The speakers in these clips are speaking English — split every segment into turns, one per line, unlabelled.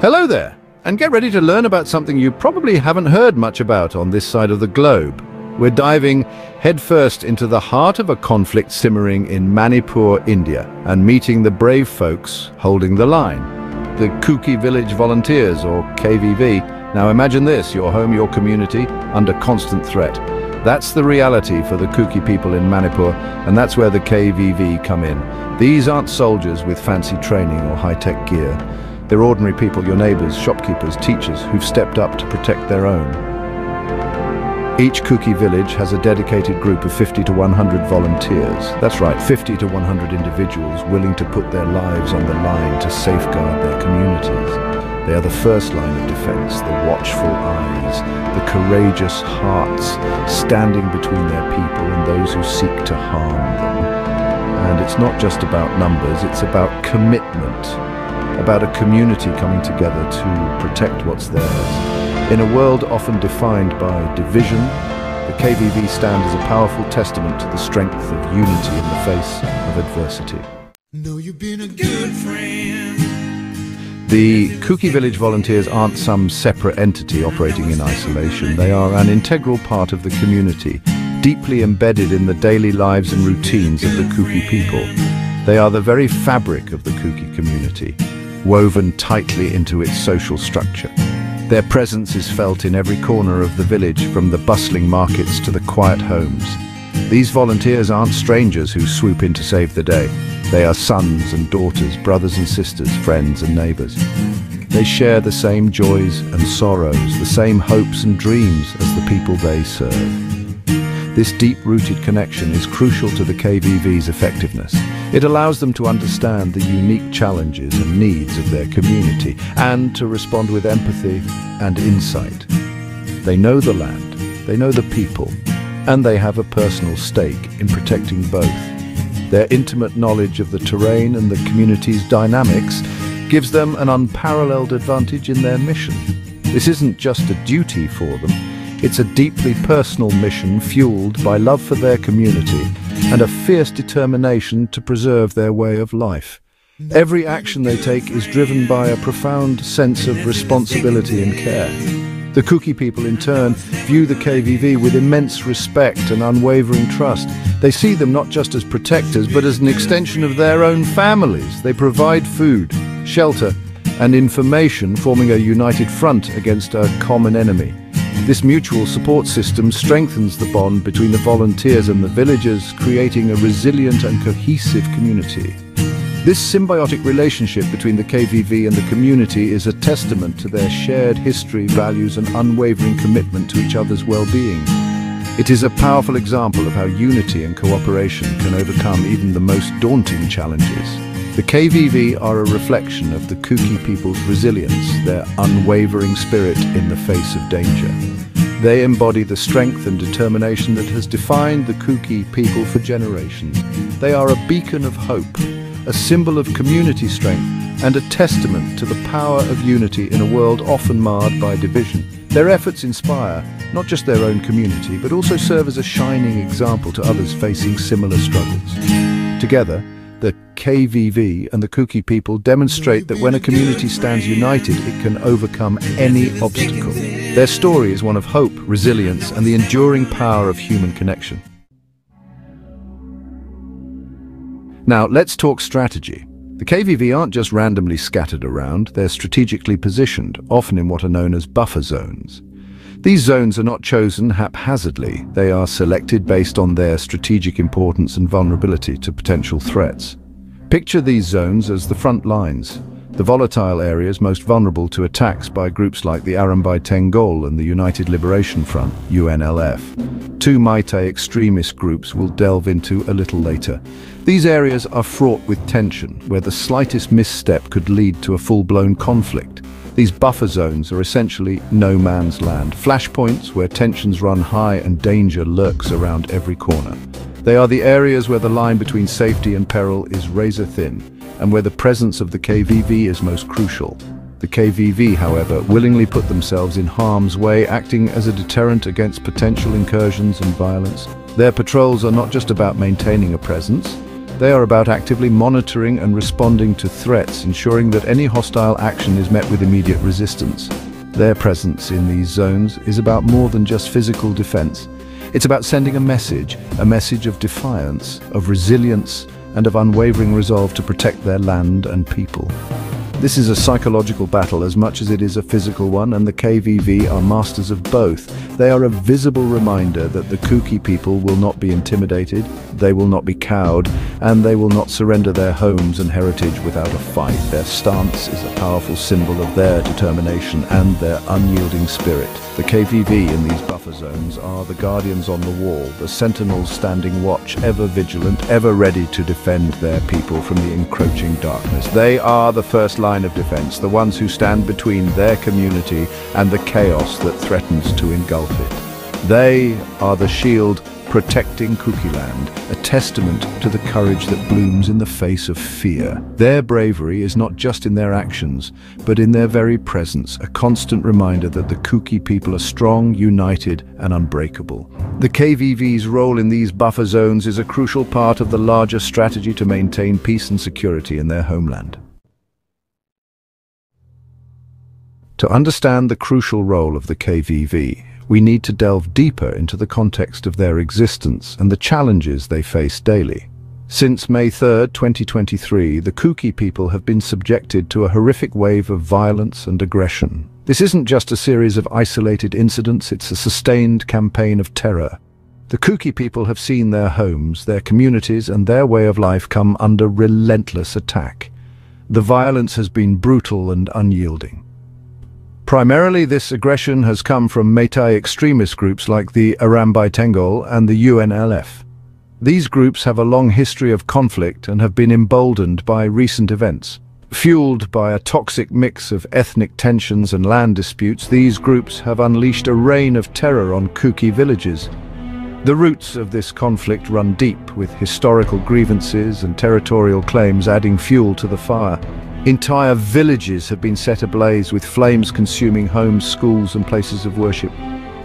Hello there, and get ready to learn about something you probably haven't heard much about on this side of the globe. We're diving headfirst into the heart of a conflict simmering in Manipur, India, and meeting the brave folks holding the line. The Kuki Village Volunteers, or KVV. Now imagine this, your home, your community, under constant threat. That's the reality for the Kuki people in Manipur, and that's where the KVV come in. These aren't soldiers with fancy training or high-tech gear. They're ordinary people, your neighbors, shopkeepers, teachers, who've stepped up to protect their own. Each Kuki village has a dedicated group of 50 to 100 volunteers. That's right, 50 to 100 individuals willing to put their lives on the line to safeguard their communities. They are the first line of defense, the watchful eyes, the courageous hearts, standing between their people and those who seek to harm them. And it's not just about numbers, it's about commitment, about a community coming together to protect what's theirs. In a world often defined by division, the KVV stand as a powerful testament to the strength of unity in the face of adversity.
Know you've been a good friend.
The Kuki Village Volunteers aren't some separate entity operating in isolation. They are an integral part of the community, deeply embedded in the daily lives and routines of the Kuki people. They are the very fabric of the Kuki community, woven tightly into its social structure. Their presence is felt in every corner of the village, from the bustling markets to the quiet homes. These volunteers aren't strangers who swoop in to save the day. They are sons and daughters, brothers and sisters, friends and neighbors. They share the same joys and sorrows, the same hopes and dreams as the people they serve. This deep-rooted connection is crucial to the KVV's effectiveness. It allows them to understand the unique challenges and needs of their community and to respond with empathy and insight. They know the land, they know the people, and they have a personal stake in protecting both. Their intimate knowledge of the terrain and the community's dynamics gives them an unparalleled advantage in their mission. This isn't just a duty for them. It's a deeply personal mission fueled by love for their community and a fierce determination to preserve their way of life. Every action they take is driven by a profound sense of responsibility and care. The Kuki people, in turn, view the KVV with immense respect and unwavering trust. They see them not just as protectors, but as an extension of their own families. They provide food, shelter, and information, forming a united front against a common enemy. This mutual support system strengthens the bond between the volunteers and the villagers, creating a resilient and cohesive community. This symbiotic relationship between the KVV and the community is a testament to their shared history, values, and unwavering commitment to each other's well-being. It is a powerful example of how unity and cooperation can overcome even the most daunting challenges. The KVV are a reflection of the Kuki people's resilience, their unwavering spirit in the face of danger. They embody the strength and determination that has defined the Kuki people for generations. They are a beacon of hope, a symbol of community strength, and a testament to the power of unity in a world often marred by division. Their efforts inspire not just their own community, but also serve as a shining example to others facing similar struggles. Together, the KVV and the Kuki people demonstrate that when a community stands united, it can overcome any obstacle. Their story is one of hope, resilience, and the enduring power of human connection. Now, let's talk strategy. The KVV aren't just randomly scattered around, they're strategically positioned, often in what are known as buffer zones. These zones are not chosen haphazardly. They are selected based on their strategic importance and vulnerability to potential threats. Picture these zones as the front lines, the volatile areas most vulnerable to attacks by groups like the Arambai Tengol and the United Liberation Front, UNLF. Two Meitei extremist groups we'll delve into a little later. These areas are fraught with tension, where the slightest misstep could lead to a full-blown conflict. These buffer zones are essentially no man's land, flashpoints where tensions run high and danger lurks around every corner. They are the areas where the line between safety and peril is razor-thin, and where the presence of the KVV is most crucial. The KVV, however, willingly put themselves in harm's way, acting as a deterrent against potential incursions and violence. Their patrols are not just about maintaining a presence, They are about actively monitoring and responding to threats, ensuring that any hostile action is met with immediate resistance. Their presence in these zones is about more than just physical defense. It's about sending a message of defiance, of resilience, and of unwavering resolve to protect their land and people. This is a psychological battle as much as it is a physical one, and the KVV are masters of both. They are a visible reminder that the Kuki people will not be intimidated, they will not be cowed, and they will not surrender their homes and heritage without a fight. Their stance is a powerful symbol of their determination and their unyielding spirit. The KVV in these buffer zones are the guardians on the wall, the sentinels standing watch, ever vigilant, ever ready to defend their people from the encroaching darkness. They are the first line of defense, the ones who stand between their community and the chaos that threatens to engulf it. They are the shield protecting Kuki land, a testament to the courage that blooms in the face of fear. Their bravery is not just in their actions, but in their very presence, a constant reminder that the Kuki people are strong, united, and unbreakable. The KVV's role in these buffer zones is a crucial part of the larger strategy to maintain peace and security in their homeland. To understand the crucial role of the KVV, we need to delve deeper into the context of their existence and the challenges they face daily. Since May 3, 2023, the Kuki people have been subjected to a horrific wave of violence and aggression. This isn't just a series of isolated incidents, it's a sustained campaign of terror. The Kuki people have seen their homes, their communities, and their way of life come under relentless attack. The violence has been brutal and unyielding. Primarily, this aggression has come from Meitei extremist groups like the Arambai Tengol and the UNLF. These groups have a long history of conflict and have been emboldened by recent events. Fueled by a toxic mix of ethnic tensions and land disputes, these groups have unleashed a reign of terror on Kuki villages. The roots of this conflict run deep, with historical grievances and territorial claims adding fuel to the fire. Entire villages have been set ablaze, with flames consuming homes, schools, and places of worship.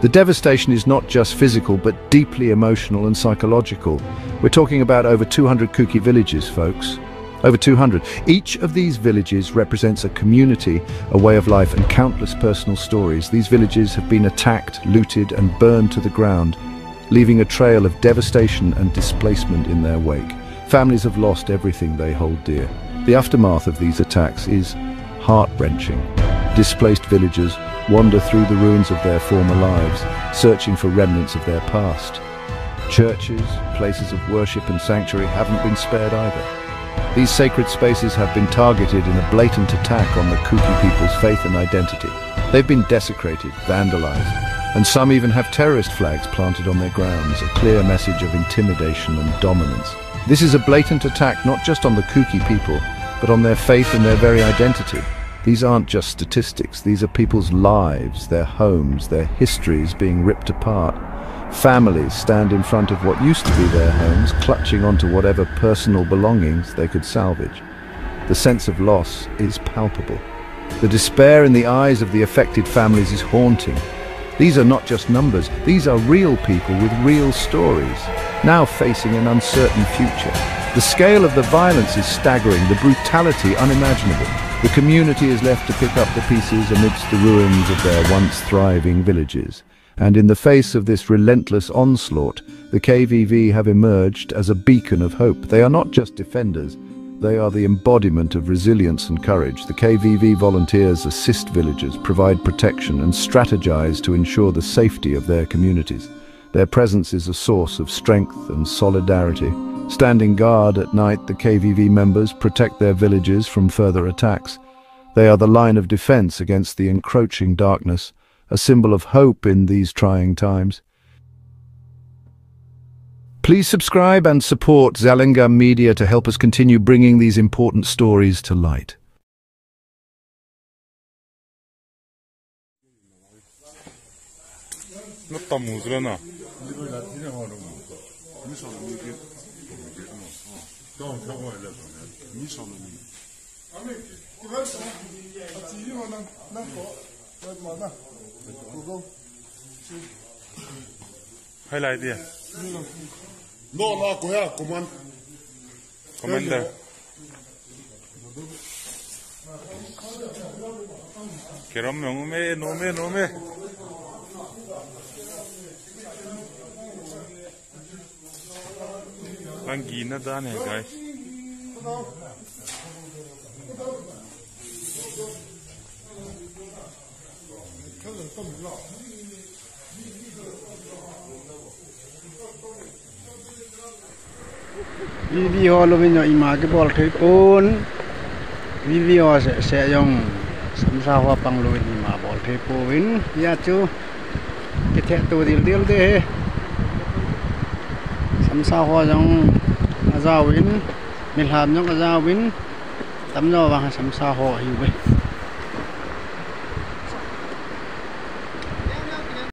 The devastation is not just physical, but deeply emotional and psychological. We're talking about over 200 Kuki villages, folks. Over 200. Each of these villages represents a community, a way of life, and countless personal stories. These villages have been attacked, looted, and burned to the ground, leaving a trail of devastation and displacement in their wake. Families have lost everything they hold dear. The aftermath of these attacks is heart-wrenching. Displaced villagers wander through the ruins of their former lives, searching for remnants of their past. Churches, places of worship and sanctuary haven't been spared either. These sacred spaces have been targeted in a blatant attack on the Kuki people's faith and identity. They've been desecrated, vandalized, and some even have terrorist flags planted on their grounds, a clear message of intimidation and dominance. This is a blatant attack not just on the Kuki people, but on their faith and their very identity. These aren't just statistics, these are people's lives, their homes, their histories being ripped apart. Families stand in front of what used to be their homes, clutching onto whatever personal belongings they could salvage. The sense of loss is palpable. The despair in the eyes of the affected families is haunting. These are not just numbers, these are real people with real stories, now facing an uncertain future. The scale of the violence is staggering, the brutality unimaginable. The community is left to pick up the pieces amidst the ruins of their once thriving villages. And in the face of this relentless onslaught, the KVV have emerged as a beacon of hope. They are not just defenders, they are the embodiment of resilience and courage. The KVV volunteers assist villagers, provide protection, and strategize to ensure the safety of their communities. Their presence is a source of strength and solidarity. Standing guard at night, the KVV members protect their villages from further attacks. They are the line of defense against the encroaching darkness, a symbol of hope in these trying times. Please subscribe and support Zalinga Media to help us continue bringing these important stories to light.
Highlight, yeah.
No, no, go ahead, come on.
Commander. Keram no me. Langina done, guys.
Video lo mình nhảy mà cái ball thấy pun video sẽ dùng sắm sao hoa bằng lùi mà ball thấy pun ya chú cái thẻ tu điều thế sắm sao hoa dùng giao win mình làm những cái giao win tắm nhau bằng sắm sao hoa hiểu vậy